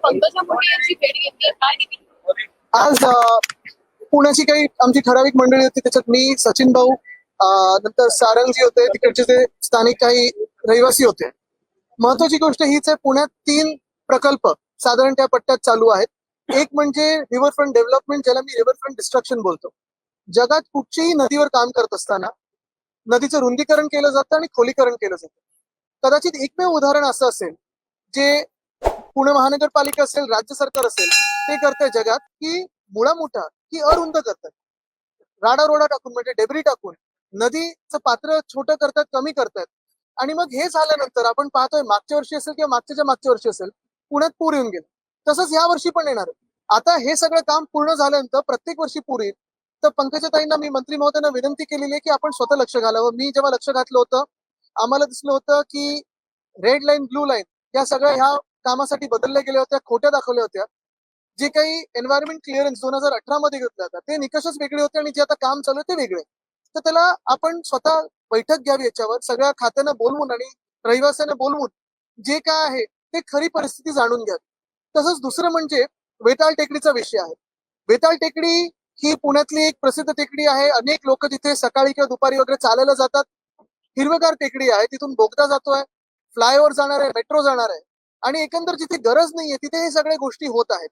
पंकजा मुंडे यांची भेट घेतली काय देखील आज पुण्याची काही आमची ठराविक मंडळी होती, त्याच्यात मी, सचिन भाऊ, नंतर सारंगजी होते, तिकडचे ते स्थानिक काही रहिवासी होते. महत्वाची गोष्ट हीच आहे, पुण्यात 3 प्रकल्प साधारण त्या पट्ट्यात चालू आहेत. एक म्हणजे रिव्हरफ्रंट डेव्हलपमेंट, ज्याला मी रिव्हरफ्रंट डिस्ट्रक्शन बोलतो. जगात कुठचीही नदीवर काम करत असताना नदीचं रुंदीकरण केलं जातं आणि खोलीकरण केलं जातं. कदाचित एकमेव उदाहरण असं असेल जे पुणे महानगरपालिका असेल, राज्य सरकार असेल, ते करतंय जगात, की मुळा मोठा की अरुंद करतात, राडा रोडा टाकून म्हणजे डेब्री टाकून नदीचं पात्र छोटं करतात, कमी करतात. आणि मग हे झाल्यानंतर आपण पाहतोय, मागच्या वर्षी असेल किंवा मागच्या वर्षी असेल, पुण्यात पूर येऊन गेले. तसंच या वर्षी पण येणार. आता हे सगळं काम पूर्ण झाल्यानंतर प्रत्येक वर्षी पूर येईल. तर पंकजाताईंना मी, मंत्री महोदयांना विनंती केलेली आहे की आपण स्वतः लक्ष घालावं. मी जेव्हा लक्ष घातलं होतं, आम्हाला दिसलं होतं की रेड लाईन, ब्लू लाईन या सगळ्या ह्या कामासाठी बदलल्या गेल्या होत्या, खोट्या दाखवल्या होत्या. जे काही एन्व्हायरमेंट क्लिअरन्स 2018 मध्ये घेतलं होतं ते निकषच वेगळे होते आणि जे आता काम चालू आहे ते वेगळे. तर त्याला आपण स्वतः बैठक घ्यावी, याच्यावर सगळ्या खात्यांना बोलवून आणि रहिवाशांना बोलवून जे काय आहे ते खरी परिस्थिती जाणून घ्यावी. तसंच दुसरं म्हणजे वेताळ टेकडीचा विषय आहे. वेताळ टेकडी ही पुण्यातली एक प्रसिद्ध टेकडी आहे. अनेक लोक तिथे सकाळी किंवा दुपारी वगैरे चालायला जातात. हिरवेगार टेकडी आहे, तिथून बोगदा जातोय, फ्लायओव्हर जाणार आहे, मेट्रो जाणार आहे आणि एकंदर जिथे गरज नाहीये तिथे हे सगळ्या गोष्टी होत आहेत.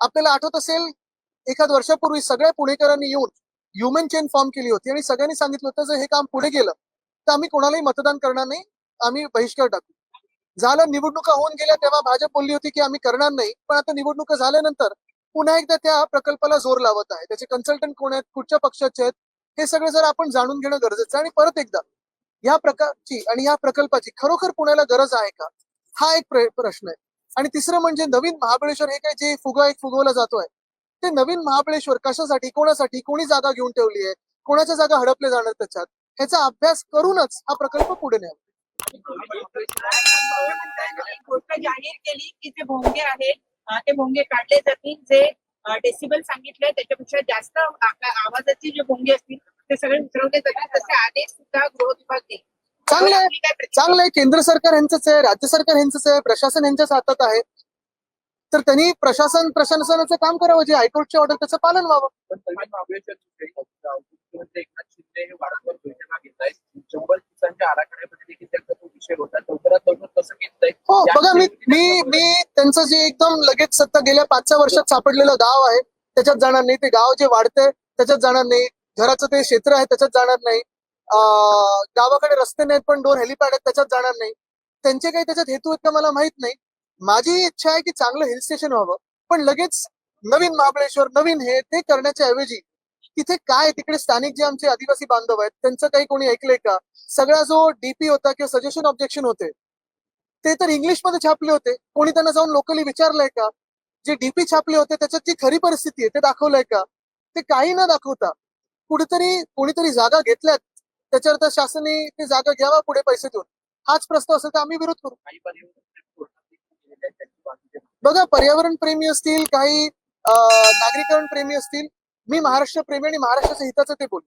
आपल्याला आठवत असेल, एखाद वर्षापूर्वी सगळ्या पुणेकरांनी येऊन ह्युमन चेन फॉर्म केली होती आणि सगळ्यांनी सांगितलं होतं जर हे काम पुढे गेलं तर आम्ही कोणालाही मतदान करणार नाही, आम्ही बहिष्कार टाकू. झालं, निवडणुका होऊन गेल्या तेव्हा भाजप बोलली होती की आम्ही करणार नाही, पण आता निवडणुका झाल्यानंतर पुन्हा एकदा त्या प्रकल्पाला जोर लावत आहे. त्याचे कन्सल्टंट कोण आहेत, कुठच्या पक्षाचे आहेत, हे सगळं जर आपण जाणून घेणं गरजेचं आहे. आणि परत एकदा या प्रकारची आणि या प्रकल्पाची खरोखर पुण्याला गरज आहे का, हा एक प्रश्न आहे. आणि तिसरं म्हणजे नवीन महाबळेश्वर, हे काय जे फुगवला जातोय, ते नवीन महाबळेश्वर कशासाठी, कोणासाठी, कोणी जागा घेऊन ठेवली आहे, कोणाच्या जागा हडपल्या जाणार त्याच्यात, ह्याचा अभ्यास करूनच हा प्रकल्प पुढे न्यावा. गोष्ट जाहीर केली की जे भोंगे आहेत ते भोंगे काढले जातील, जे डेसिबल सांगितलंय त्याच्यापेक्षा जास्त आवाजाचे जे भोंगे असतील ते सगळे उतरवले जातील, तसे आदेश सुद्धा गृह विभाग देईल. चांगलं आहे. केंद्र सरकार यांचंच आहे, राज्य सरकार यांचंच आहे, प्रशासन यांच्याच हातात आहे. तर त्यांनी प्रशासनाचं काम करावं, जे हायकोर्टची ऑर्डर त्याचं पालन व्हावं. एकनाथ शिंदे हे वारंवार बैठका घेत आहेत. 100 दिवसांच्या आराखड्यामध्ये देखील त्यांचा तो विषय होता. लवकरात लवकर कसं घेतलंय? हो बघा, मी त्यांचं जे एकदम लगेच सत्ता गेल्या 5 वर्षात सापडलेलं गाव आहे त्याच्यात जाणार नाही. ते गाव जे वाढतंय त्याच्यात जाणार नाही. घराचं ते क्षेत्र आहे त्याच्यात जाणार नाही. गावाकडे रस्ते नाहीत पण 2 हेलिपॅड आहेत त्याच्यात जाणार नाही. त्यांचे काही त्याच्यात हेतू आहेत का मला माहित नाही. माझी इच्छा आहे की चांगलं हिल स्टेशन व्हावं, पण लगेच नवीन महाबळेश्वर, नवीन हे ते करण्याच्या ऐवजी तिथे काय, तिकडे स्थानिक जे आमचे आदिवासी बांधव आहेत त्यांचं काही कोणी ऐकलंय का? सगळा जो डीपी होता किंवा सजेशन ऑब्जेक्शन होते ते तर इंग्लिश मध्ये छापले होते. कोणी त्यांना जाऊन लोकली विचारलंय का? जे डीपी छापले होते त्याच्यात जी खरी परिस्थिती आहे ते दाखवलंय का? ते काही न दाखवता कोणीतरी जागा घेतल्यात, त्याच्यावर तर शासनाने ते जागा घ्यावा पुढे पैसे देऊन. हाच प्रस्ताव असेल तर आम्ही विरोध करू. बघा, पर्यावरण प्रेमी असतील, काही नागरीकरण प्रेमी असतील, मी महाराष्ट्र प्रेमी आणि महाराष्ट्राच्या हिताचं ते बोलतो.